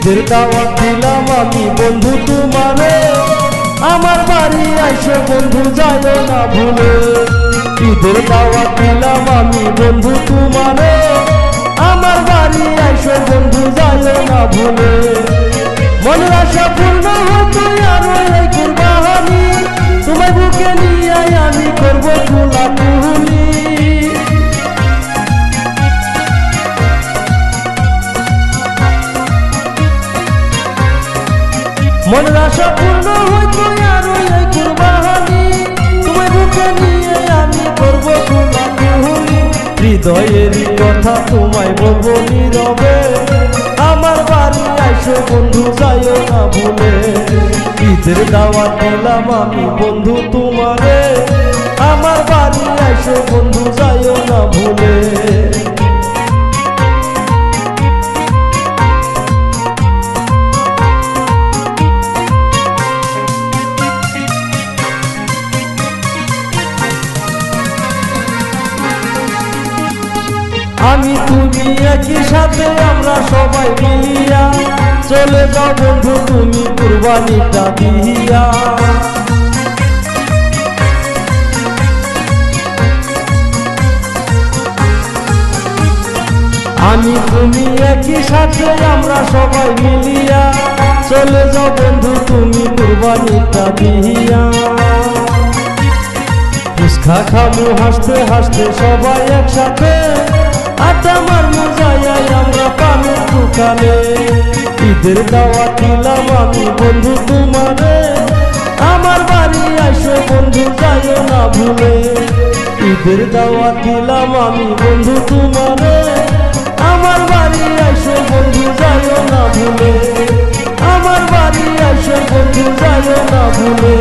ঈদের দাওয়াত দিলাম আমি বন্ধু তোমারে, আমার বাড়ি আইসো বন্ধু যাইও না ভুলে। ঈদের দাওয়াত দিলাম আমি বন্ধু তোমারে, আমার বাড়ি আইসো বন্ধু যাইও না ভুলে। মনের আশা পূর্ণ হতো আরো এই কুরবানি, তোমায় বুকে নিয়ে আমি করব কোলাকুলি। মনের আশা পূর্ণ হইতো আরো এই কুরবানি, তোমায় বুকে নিয়ে আমি করব কোলাকুলি। হৃদয়েরই কথা তোমায় বলবো নীরবে, আমার বাড়ি আইসো বন্ধু যাইও না ভুলে। ঈদের দাওয়াত দিলাম আমি বন্ধু তোমারে, আমার বাড়ি আইসো বন্ধু যাইও না ভুলে। আমি তুমি একই সাথে আমরা সবাই মিলিয়া, চলে যাও বন্ধু তুমি কুরবানিটা দিয়া। আমি তুমি একই সাথে আমরা সবাই মিলিয়া, চলে যাও বন্ধু তুমি কুরবানিটা দিয়া। ফুচকা খাবো হাসতে হাসতে সবাই একসাথে, আড্ডা মারবো যাই আমরা পানের দোকানে। ঈদের দাওয়াত দিলাম আমি বন্ধু তোমারে, আমার বাড়ি আইসো বন্ধু যাইও না ভুলে। ঈদের দাওয়াত দিলাম আমি বন্ধু তোমারে, আমার বাড়ি আইসো বন্ধু যাইও না ভুলে। আমার বাড়ি আইসো বন্ধু যাইও না ভুলে।